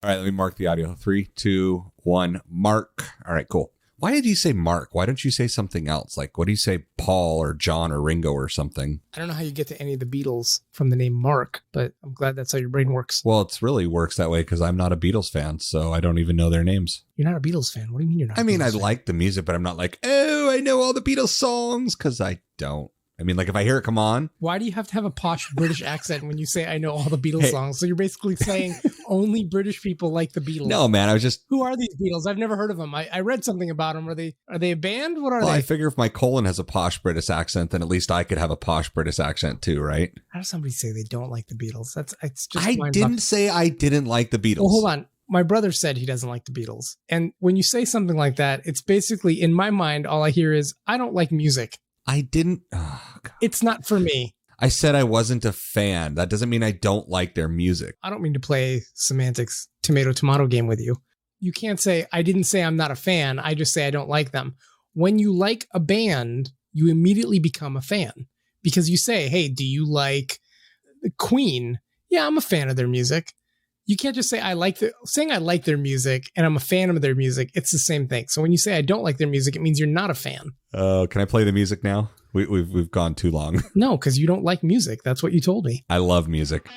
All right, let me mark the audio. 3, 2, 1, mark. All right, cool. Why did you say Mark? Why don't you say something else? Like, what do you say, Paul or John or Ringo or something? I don't know how you get to any of the Beatles from the name Mark, but I'm glad that's how your brain works. Well, it really works that way because I'm not a Beatles fan, so I don't even know their names. You're not a Beatles fan? What do you mean you're not I mean, I fan? like the music, but I'm not like, oh, I know all the Beatles songs, because I don't. I mean, like, if I hear it come on. Why do you have to have a posh British accent when you say I know all the Beatles songs? So you're basically saying only British people like the Beatles. No, man, I was just... Who are these Beatles? I've never heard of them. I read something about them. Are they a band? What are they? I figure if my colon has a posh British accent, then at least I could have a posh British accent too, right? How does somebody say they don't like the Beatles? It's just I didn't say I didn't like the Beatles. Well, hold on. My brother said he doesn't like the Beatles. And when you say something like that, it's basically, in my mind, all I hear is, I don't like music. I didn't. Oh, God. It's not for me. I said I wasn't a fan. That doesn't mean I don't like their music. I don't mean to play semantics tomato game with you. You can't say, I didn't say I'm not a fan. I just say I don't like them. When you like a band, you immediately become a fan because you say, hey, do you like Queen? Yeah, I'm a fan of their music. You can't just say saying I like their music and I'm a fan of their music. It's the same thing. So when you say I don't like their music, it means you're not a fan. Can I play the music now? We've gone too long. No, because you don't like music. That's what you told me. I love music.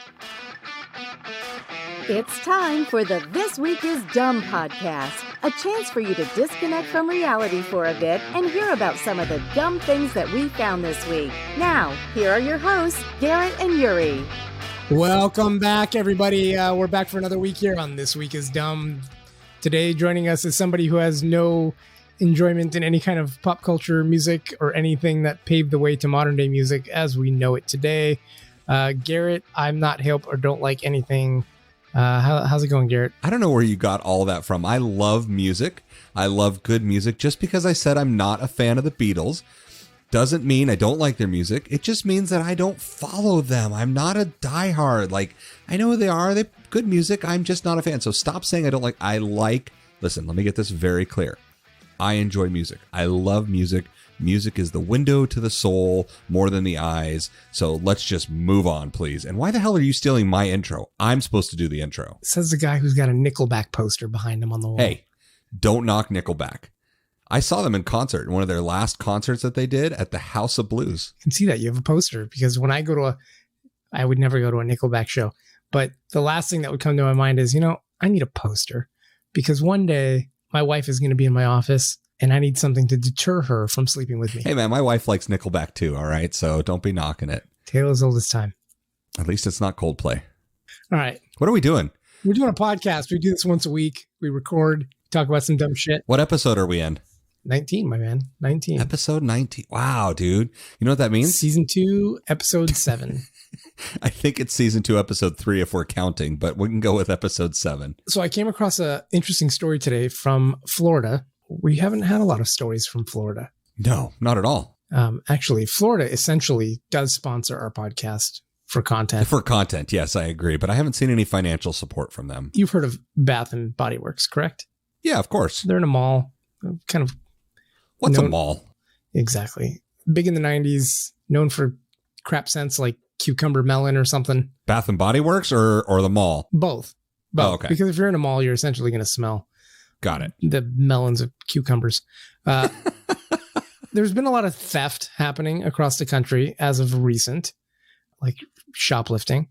It's time for the This Week is Dumb podcast, a chance for you to disconnect from reality for a bit and hear about some of the dumb things that we found this week. Now, here are your hosts, Garrett and Yury. Welcome back, everybody. We're back for another week here on This Week is Dumb. Today, joining us is somebody who has no enjoyment in any kind of pop culture music or anything that paved the way to modern day music as we know it today. Garrett, I'm not hip or don't like anything. How's it going, Garrett? I don't know where you got all that from. I love music. I love good music. Just because I said I'm not a fan of the Beatles doesn't mean I don't like their music. It just means that I don't follow them. I'm not a diehard. Like, I know who they are. They're good music. I'm just not a fan. So stop saying I don't like. Listen, let me get this very clear. I enjoy music. I love music. Music is the window to the soul more than the eyes. So let's just move on, please. And why the hell are you stealing my intro? I'm supposed to do the intro. Says the guy who's got a Nickelback poster behind him on the wall. Hey, don't knock Nickelback. I saw them in concert in one of their last concerts that they did at the House of Blues. I can see that you have a poster because when I go to I would never go to a Nickelback show, but the last thing that would come to my mind is, I need a poster because one day my wife is going to be in my office and I need something to deter her from sleeping with me. Hey man, my wife likes Nickelback too. All right. So don't be knocking it. Tale as old as time. At least it's not Coldplay. All right. What are we doing? We're doing a podcast. We do this once a week. We record, talk about some dumb shit. What episode are we in? 19, my man. 19. Episode 19. Wow, dude. You know what that means? Season 2, episode 7. I think it's season 2, episode 3 if we're counting, but we can go with episode 7. So I came across an interesting story today from Florida. We haven't had a lot of stories from Florida. No, not at all. Actually, Florida essentially does sponsor our podcast for content. For content, yes, I agree. But I haven't seen any financial support from them. You've heard of Bath and Body Works, correct? Yeah, of course. They're in a mall. Kind of. What's a mall? Exactly. Big in the 90s, known for crap scents like cucumber melon or something. Bath and Body Works or the mall? Both. Oh, okay. Because if you're in a mall, you're essentially going to smell. Got it. The melons of cucumbers. There's been a lot of theft happening across the country as of recent, like shoplifting.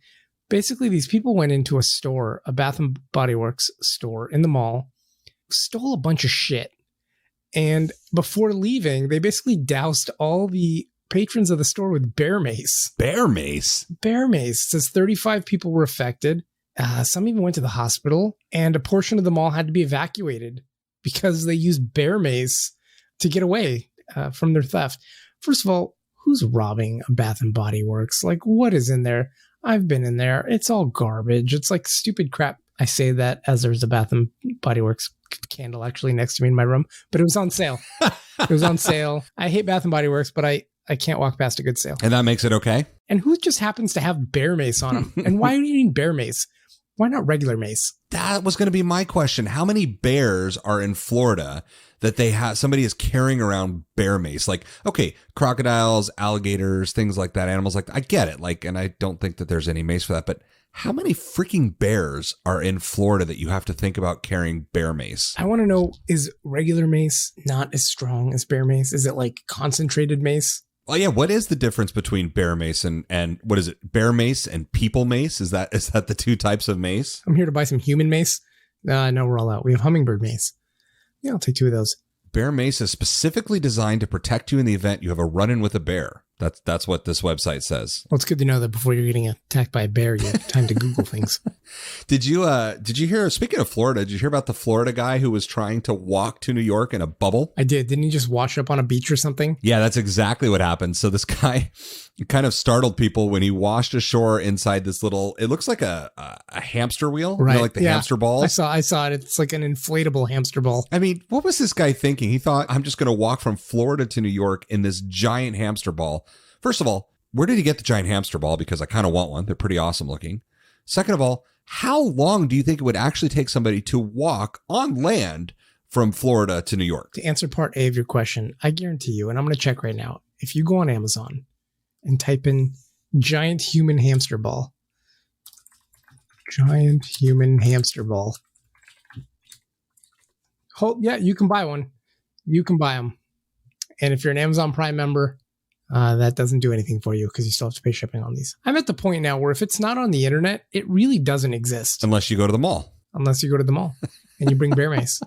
Basically, these people went into a store, a Bath and Body Works store in the mall, stole a bunch of shit. And before leaving, they basically doused all the patrons of the store with Bear Mace. Bear Mace? Bear Mace. It says 35 people were affected. Some even went to the hospital, and a portion of the mall had to be evacuated because they used Bear Mace to get away from their theft. First of all, who's robbing a Bath and Body Works? Like, what is in there? I've been in there. It's all garbage. It's like stupid crap. I say that as there's a Bath and Body Works candle actually next to me in my room, but it was on sale. It was on sale. I hate Bath and Body Works, but I can't walk past a good sale. And that makes it okay? And who just happens to have Bear Mace on them? And why are you eating Bear Mace? Why not regular mace? That was going to be my question. How many bears are in Florida that they have? Somebody is carrying around bear mace. Like, okay, crocodiles, alligators, things like that, animals like that. I get it. Like, and I don't think that there's any mace for that. But How many freaking bears are in Florida that you have to think about carrying bear mace? I want to know, is regular mace not as strong as bear mace? Is it like concentrated mace? Oh yeah, what is the difference between bear mace and what is it? Bear mace and people mace? Is that the two types of mace? I'm here to buy some human mace. No, we're all out. We have hummingbird mace. Yeah, I'll take 2 of those. Bear mace is specifically designed to protect you in the event you have a run-in with a bear. That's what this website says. Well, it's good to know that before you're getting attacked by a bear, you have time to Google things. Did you hear, speaking of Florida, did you hear about the Florida guy who was trying to walk to New York in a bubble? I did. Didn't he just wash up on a beach or something? Yeah, that's exactly what happened. So this guy kind of startled people when he washed ashore inside this little, it looks like a hamster wheel, right? Like the hamster balls. I saw it. It's like an inflatable hamster ball. I mean, what was this guy thinking? He thought, I'm just going to walk from Florida to New York in this giant hamster ball. First of all, where did he get the giant hamster ball? Because I kind of want one. They're pretty awesome looking. Second of all, how long do you think it would actually take somebody to walk on land from Florida to New York? To answer part A of your question, I guarantee you, and I'm going to check right now, if you go on Amazon and type in giant human hamster ball, yeah, you can buy one. You can buy them. And if you're an Amazon Prime member, that doesn't do anything for you because you still have to pay shipping on these. I'm at the point now where if it's not on the internet, it really doesn't exist. Unless you go to the mall. And you bring Bear Mace.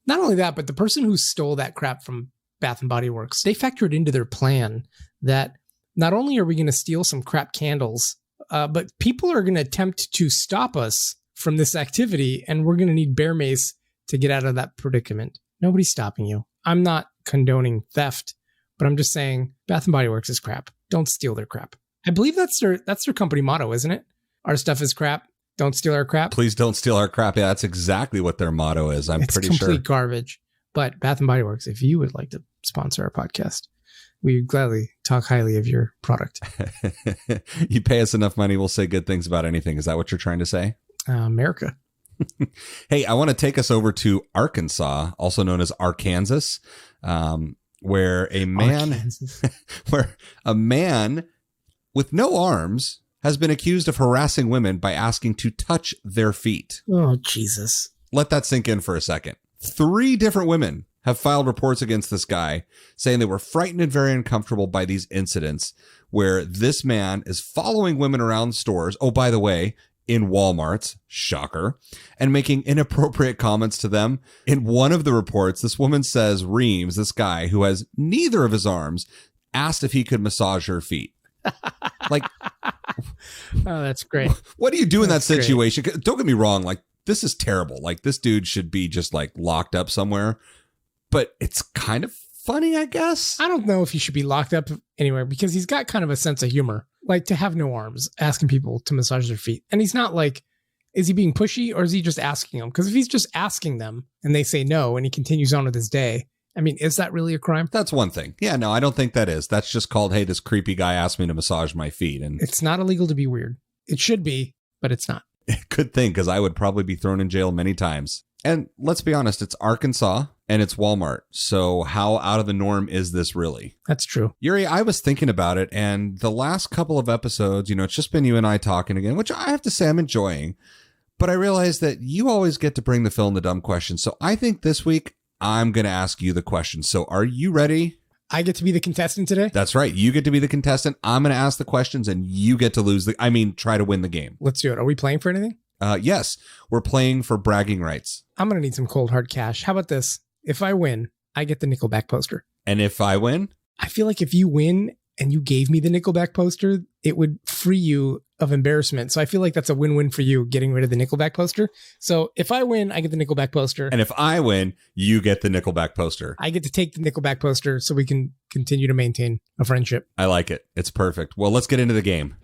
Not only that, but the person who stole that crap from Bath & Body Works, they factored into their plan that not only are we going to steal some crap candles, but people are going to attempt to stop us from this activity, and we're going to need Bear Mace to get out of that predicament. Nobody's stopping you. I'm not condoning theft, but I'm just saying Bath & Body Works is crap. Don't steal their crap. I believe that's their company motto, isn't it? Our stuff is crap. Don't steal our crap. Please don't steal our crap. Yeah, that's exactly what their motto is. It's pretty sure. It's complete garbage. But Bath & Body Works, if you would like to sponsor our podcast, we would gladly talk highly of your product. You pay us enough money, we'll say good things about anything. Is that what you're trying to say? America. Hey, I want to take us over to Arkansas, also known as Arkansas. Where a man with no arms has been accused of harassing women by asking to touch their feet. Oh, Jesus. Let that sink in for a second. 3 different women have filed reports against this guy saying they were frightened and very uncomfortable by these incidents where this man is following women around stores. Oh, by the way, in Walmarts, shocker, and making inappropriate comments to them. In one of the reports, this woman says Reams, this guy who has neither of his arms, asked if he could massage her feet. Like, oh, that's great. What do you do in that situation? Great. Don't get me wrong. Like, this is terrible. Like, this dude should be just like locked up somewhere, but it's kind of funny, I guess. I don't know if he should be locked up anywhere because he's got kind of a sense of humor. Like, to have no arms, asking people to massage their feet. And he's not like, is he being pushy or is he just asking them? Because if he's just asking them and they say no and he continues on with his day, I mean, is that really a crime? That's one thing. Yeah, no, I don't think that is. That's just called, hey, this creepy guy asked me to massage my feet. And it's not illegal to be weird. It should be, but it's not. Good thing, because I would probably be thrown in jail many times. And let's be honest, it's Arkansas and it's Walmart. So how out of the norm is this really? That's true. Yury, I was thinking about it, and the last couple of episodes, it's just been you and I talking again, which I have to say I'm enjoying. But I realized that you always get to bring the fill in the dumb questions. So I think this week I'm going to ask you the question. So are you ready? I get to be the contestant today? That's right. You get to be the contestant. I'm going to ask the questions and you get to try to win the game. Let's do it. Are we playing for anything? Yes, we're playing for bragging rights. I'm going to need some cold hard cash. How about this? If I win, I get the Nickelback poster. And if I win? I feel like if you win and you gave me the Nickelback poster, it would free you of embarrassment. So I feel like that's a win-win for you, getting rid of the Nickelback poster. So if I win, I get the Nickelback poster. And if I win, you get the Nickelback poster. I get to take the Nickelback poster so we can continue to maintain a friendship. I like it. It's perfect. Well, let's get into the game.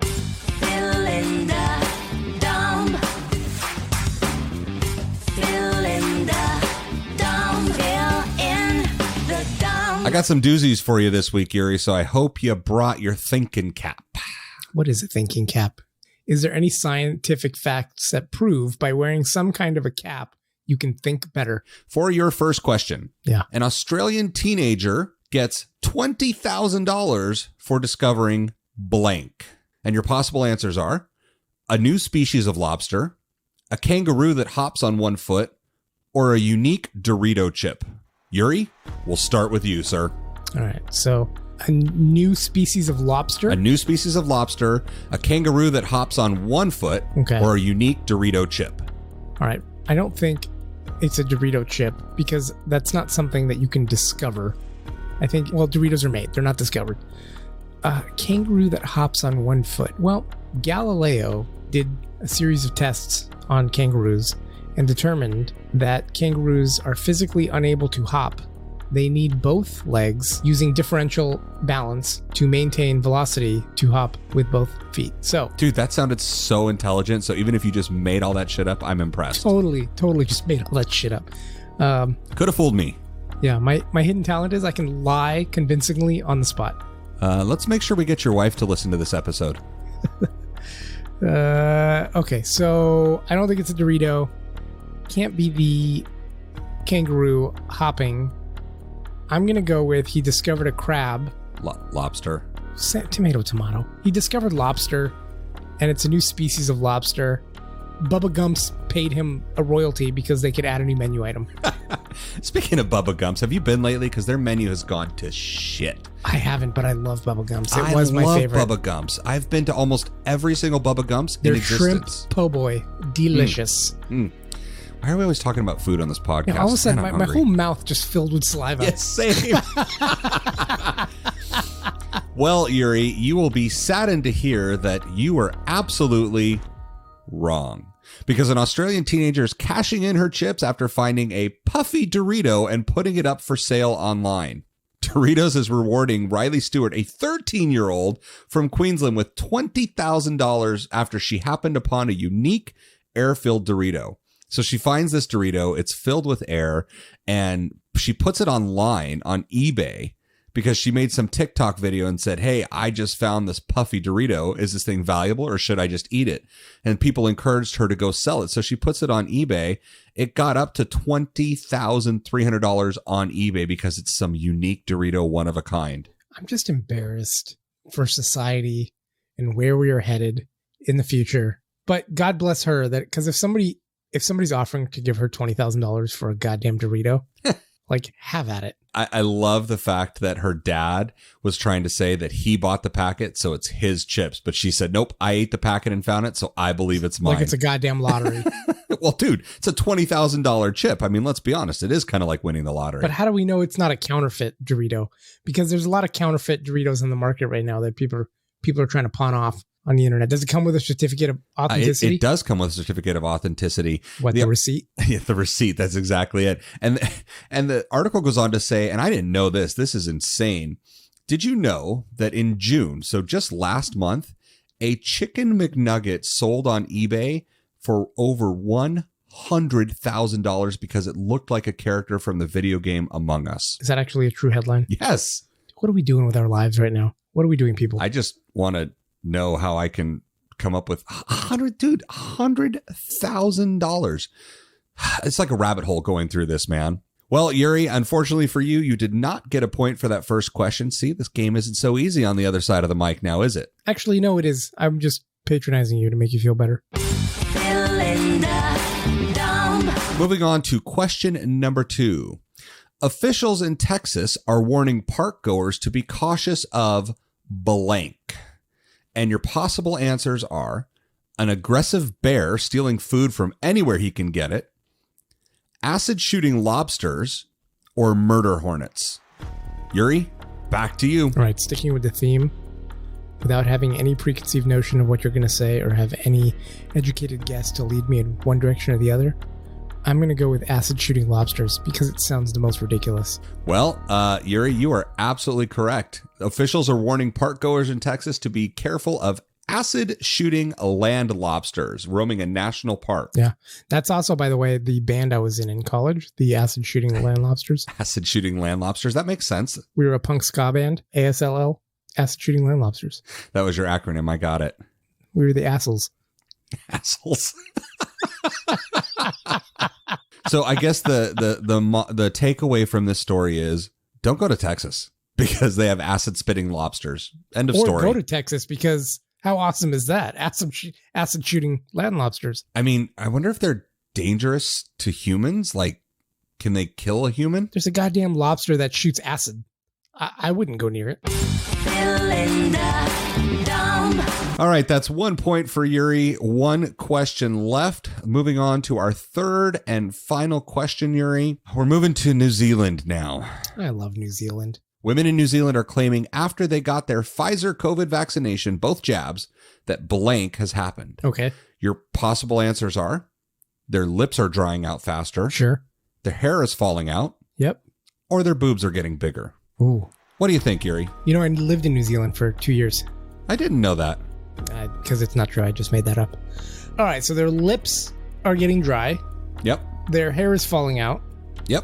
I got some doozies for you this week, Yury, so I hope you brought your thinking cap. What is a thinking cap? Is there any scientific facts that prove by wearing some kind of a cap, you can think better? For your first question, yeah, an Australian teenager gets $20,000 for discovering blank. And your possible answers are a new species of lobster, a kangaroo that hops on one foot, or a unique Dorito chip? Yury, we'll start with you, sir. All right. So a new species of lobster? A new species of lobster, a kangaroo that hops on one foot, or a unique Dorito chip. All right. I don't think it's a Dorito chip because that's not something that you can discover. I think, well, Doritos are made. They're not discovered. Kangaroo that hops on one foot. Well, Galileo did a series of tests on kangaroos and determined that kangaroos are physically unable to hop. They need both legs using differential balance to maintain velocity to hop with both feet. So, dude, that sounded so intelligent. So even if you just made all that shit up, I'm impressed. Totally just made all that shit up. Could have fooled me. Yeah, my hidden talent is I can lie convincingly on the spot. Let's make sure we get your wife to listen to this episode. Okay, so I don't think it's a Dorito. Can't be the kangaroo hopping. I'm going to go with he discovered a crab. Lobster. Tomato. He discovered lobster, and it's a new species of lobster. Bubba Gumps paid him a royalty because they could add a new menu item. Speaking of Bubba Gumps, have you been lately? Because their menu has gone to shit. I haven't, but I love Bubba Gumps. It was my favorite. I love Bubba Gumps. I've been to almost every single Bubba Gumps in Their existence. shrimp po' boy, delicious. Why are we always talking about food on this podcast? Yeah, all of a sudden, my whole mouth just filled with saliva. Yes, same. Well, Yury, you will be saddened to hear that you were absolutely wrong. Because an Australian teenager is cashing in her chips after finding a puffy Dorito and putting it up for sale online. Doritos is rewarding Riley Stewart, a 13-year-old from Queensland, with $20,000 after she happened upon a unique air-filled Dorito. So she finds this Dorito, it's filled with air, and she puts it online on eBay because she made some TikTok video and said, hey, I just found this puffy Dorito. Is this thing valuable or should I just eat it? And people encouraged her to go sell it. So she puts it on eBay. It got up to $20,300 on eBay because it's some unique Dorito, one of a kind. I'm just embarrassed for society and where we are headed in the future. But God bless her, that because if somebody's offering to give her $20,000 for a goddamn Dorito, like, have at it. I love the fact that her dad was trying to say that he bought the packet, so it's his chips. But she said, nope, I ate the packet and found it, so I believe it's mine. Like it's a goddamn lottery. Well, dude, it's a $20,000 chip. I mean, let's be honest. It is kind of like winning the lottery. But how do we know it's not a counterfeit Dorito? Because there's a lot of counterfeit Doritos in the market right now that people are trying to pawn off on the internet. Does it come with a certificate of authenticity? It does come with a certificate of authenticity. What, the receipt? Yeah, the receipt. That's exactly it. And the article goes on to say, and I didn't know this. This is insane. Did you know that in June, so just last month, a chicken McNugget sold on eBay for over $100,000 because it looked like a character from the video game Among Us? Is that actually a true headline? Yes. What are we doing with our lives right now? What are we doing, people? I just want to know how I can come up with $100,000. It's like a rabbit hole going through this, man. Well, Yury, unfortunately for you, you did not get a point for that first question. See, this game isn't so easy on the other side of the mic now, is it? Actually, no, it is. I'm just patronizing you to make you feel better. Moving on to question number 2. Officials in Texas are warning park goers to be cautious of blank. And your possible answers are an aggressive bear stealing food from anywhere he can get it, acid shooting lobsters, or murder hornets. Yury, back to you. All right, sticking with the theme, without having any preconceived notion of what you're going to say or have any educated guess to lead me in one direction or the other, I'm going to go with acid shooting lobsters because it sounds the most ridiculous. Well, Yury, you are absolutely correct. Officials are warning park goers in Texas to be careful of acid shooting land lobsters roaming a national park. Yeah. That's also, by the way, the band I was in college, the acid shooting land lobsters. Acid shooting land lobsters. That makes sense. We were a punk ska band, ASLL, acid shooting land lobsters. That was your acronym. I got it. We were the assholes. Assholes. So I guess the takeaway from this story is don't go to Texas because they have acid spitting lobsters. End of story. Or go to Texas because How awesome is that? Acid shooting land lobsters. I mean, I wonder if they're dangerous to humans. Like, can they kill a human? There's a goddamn lobster that shoots acid. I wouldn't go near it. All right, that's 1 point for Yury. One question left. Moving on to our third and final question, Yury. We're moving to New Zealand now. I love New Zealand. Women in New Zealand are claiming after they got their Pfizer COVID vaccination, both jabs, that blank has happened. Okay. Your possible answers are their lips are drying out faster. Sure. Their hair is falling out. Yep. Or their boobs are getting bigger. Ooh. What do you think, Yury? You know, I lived in New Zealand for 2 years. I didn't know that. Because it's not true. I just made that up. All right. So their lips are getting dry. Yep. Their hair is falling out. Yep.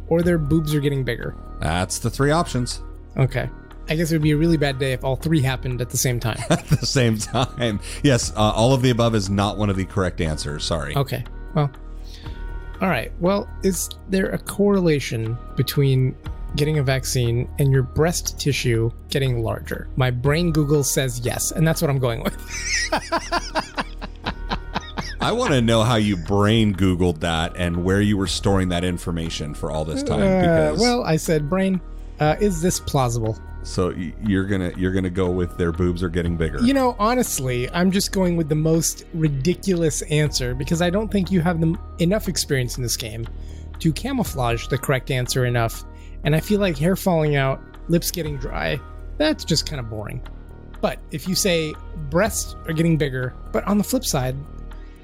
Or their boobs are getting bigger. That's the three options. Okay. I guess it would be a really bad day if all three happened at the same time. At the same time. Yes, all of the above is not one of the correct answers. Sorry. Okay. Well, all right. Well, is there a correlation between getting a vaccine and your breast tissue getting larger? My brain Google says yes, and that's what I'm going with. I want to know how you brain Googled that and where you were storing that information for all this time. Because well, I said, brain, is this plausible? So you're gonna go with their boobs are getting bigger. You know, honestly, I'm just going with the most ridiculous answer because I don't think you have enough experience in this game to camouflage the correct answer enough. And I feel like hair falling out, lips getting dry, that's just kind of boring. But if you say breasts are getting bigger, but on the flip side,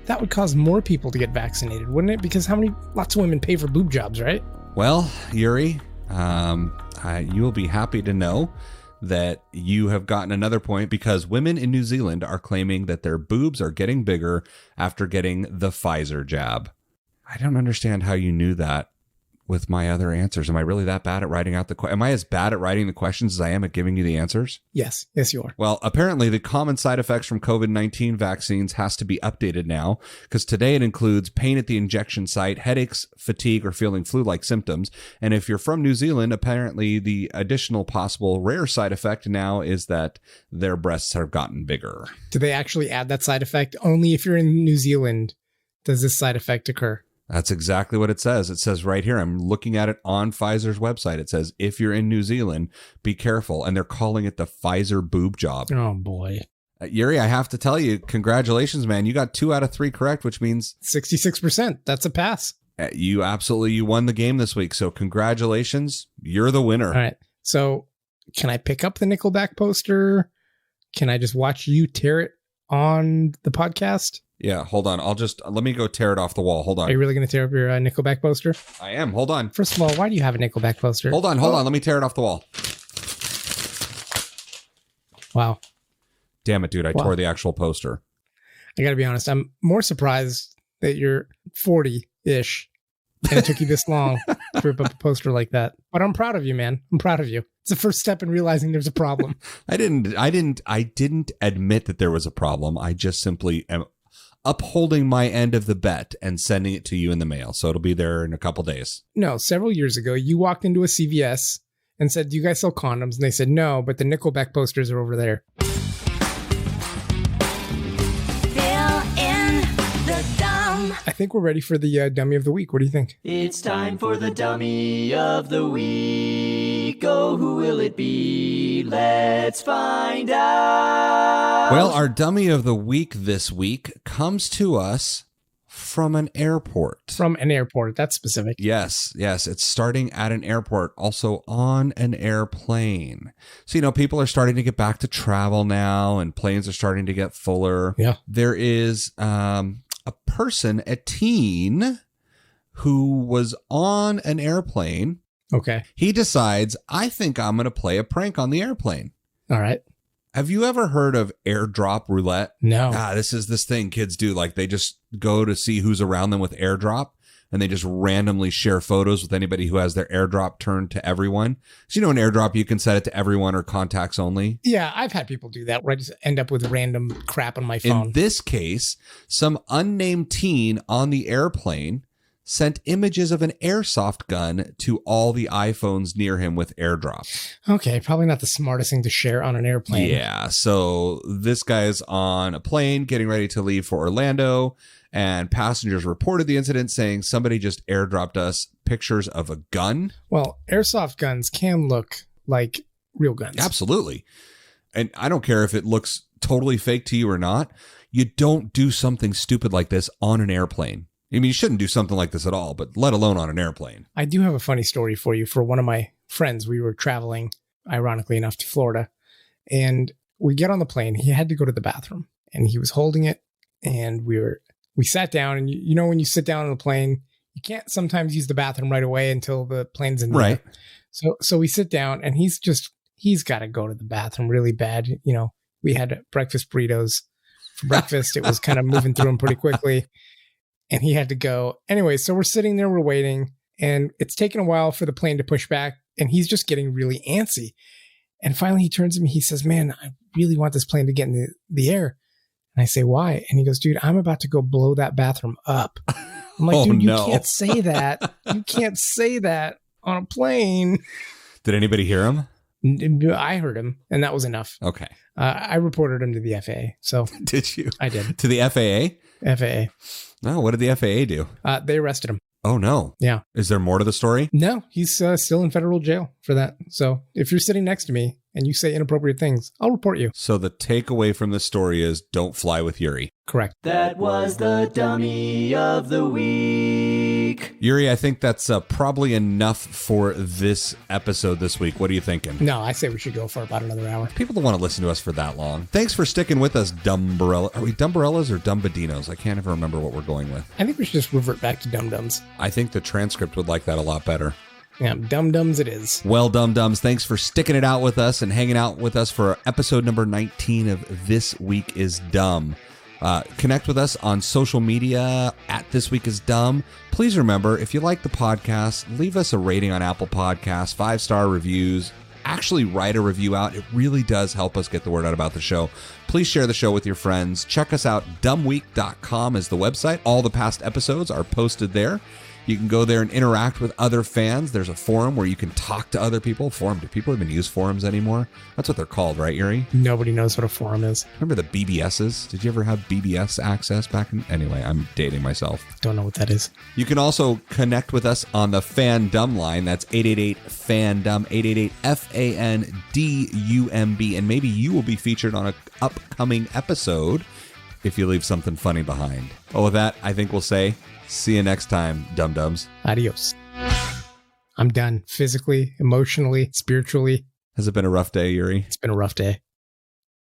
that would cause more people to get vaccinated, wouldn't it? Because lots of women pay for boob jobs, right? Well, Yury, you will be happy to know that you have gotten another point because women in New Zealand are claiming that their boobs are getting bigger after getting the Pfizer jab. I don't understand how you knew that with my other answers. Am I really that bad at writing out am I as bad at writing the questions as I am at giving you the answers? Yes, you are. Well, apparently the common side effects from COVID-19 vaccines has to be updated now because today it includes pain at the injection site, headaches, fatigue, or feeling flu-like symptoms. And if you're from New Zealand, apparently the additional possible rare side effect now is that their breasts have gotten bigger. Do they actually add that side effect? Only if you're in New Zealand does this side effect occur. That's exactly what it says. It says right here, I'm looking at it on Pfizer's website. It says, if you're in New Zealand, be careful. And they're calling it the Pfizer boob job. Oh, boy. Yury, I have to tell you, congratulations, man. You got 2 out of 3 correct, which means 66%. That's a pass. You won the game this week. So congratulations. You're the winner. All right. So can I pick up the Nickelback poster? Can I just watch you tear it on the podcast? Yeah, hold on. Let me go tear it off the wall. Hold on. Are you really going to tear up your Nickelback poster? I am. Hold on. First of all, why do you have a Nickelback poster? Hold on. Let me tear it off the wall. Wow. Damn it, dude. I tore the actual poster. I got to be honest. I'm more surprised that you're 40-ish and it took you this long to rip up a poster like that. But I'm proud of you, man. I'm proud of you. It's the first step in realizing there's a problem. I didn't admit that there was a problem. I just simply am upholding my end of the bet and sending it to you in the mail. So it'll be there in a couple days. No, several years ago, you walked into a CVS and said, do you guys sell condoms? And they said, no, but the Nickelback posters are over there. I think we're ready for the dummy of the week. What do you think? It's time for the dummy of the week. Oh, who will it be? Let's find out. Well, our dummy of the week this week comes to us from an airport. From an airport. That's specific. Yes. It's starting at an airport, also on an airplane. So, people are starting to get back to travel now and planes are starting to get fuller. Yeah. There is a teen who was on an airplane. Okay. He decides, I think I'm going to play a prank on the airplane. All right. Have you ever heard of Airdrop Roulette? No. This is this thing kids do. Like they just go to see who's around them with Airdrop and they just randomly share photos with anybody who has their Airdrop turned to everyone. So, an Airdrop, you can set it to everyone or contacts only. Yeah, I've had people do that where I just end up with random crap on my phone. In this case, some unnamed teen on the airplane sent images of an airsoft gun to all the iPhones near him with Airdrop. Okay, probably not the smartest thing to share on an airplane. Yeah, so this guy's on a plane getting ready to leave for Orlando, and passengers reported the incident saying somebody just airdropped us pictures of a gun. Well, airsoft guns can look like real guns. Absolutely. And I don't care if it looks totally fake to you or not. You don't do something stupid like this on an airplane. I mean, you shouldn't do something like this at all, but let alone on an airplane. I do have a funny story for you. For one of my friends, we were traveling, ironically enough, to Florida. And we get on the plane. He had to go to the bathroom. And he was holding it. And we sat down. And you know when you sit down on the plane, you can't sometimes use the bathroom right away until the plane's in the air. Right. So we sit down. And he's got to go to the bathroom really bad. You know, we had breakfast burritos for breakfast. It was kind of moving through them pretty quickly. And he had to go. Anyway, so we're sitting there, we're waiting, and it's taken a while for the plane to push back, and he's just getting really antsy. And finally he turns to me, he says, man, I really want this plane to get in the air. And I say, why? And he goes, dude, I'm about to go blow that bathroom up. I'm like, dude, you can't say that. You can't say that on a plane. Did anybody hear him? I heard him, and that was enough. Okay. I reported him to the FAA. So Did you? I did. To the FAA? FAA. No, what did the FAA do? They arrested him. Oh, no. Yeah. Is there more to the story? No, he's still in federal jail for that. So if you're sitting next to me and you say inappropriate things, I'll report you. So the takeaway from this story is don't fly with Yury. Correct. That was the dummy of the week. Yury, I think that's probably enough for this episode this week. What are you thinking? No, I say we should go for about another hour. People don't want to listen to us for that long. Thanks for sticking with us, Dumbrella. Are we Dumbrellas or Dumbadinos? I can't ever remember what we're going with. I think we should just revert back to Dum-Dums. I think the transcript would like that a lot better. Yeah, Dum-Dums it is. Well, Dum-Dums, thanks for sticking it out with us and hanging out with us for episode number 19 of This Week is Dumb. Connect with us on social media at This Week is Dumb. Please remember, if you like the podcast, leave us a rating on Apple Podcasts, 5-star reviews. Actually write a review out. It really does help us get the word out about the show. Please share the show with your friends. Check us out. dumbweek.com is the website. All the past episodes are posted there. You can go there and interact with other fans. There's a forum where you can talk to other people. Forum. Do people even use forums anymore? That's what they're called, right, Yury? Nobody knows what a forum is. Remember the BBSs? Did you ever have BBS access back in? Anyway, I'm dating myself. Don't know what that is. You can also connect with us on the Fandom line. That's 888-FANDUM, 888-FANDUMB. And maybe you will be featured on an upcoming episode if you leave something funny behind. Well, with that, I think we'll say, see you next time, Dum-Dums. Adios. I'm done. Physically, emotionally, spiritually. Has it been a rough day, Yury? It's been a rough day.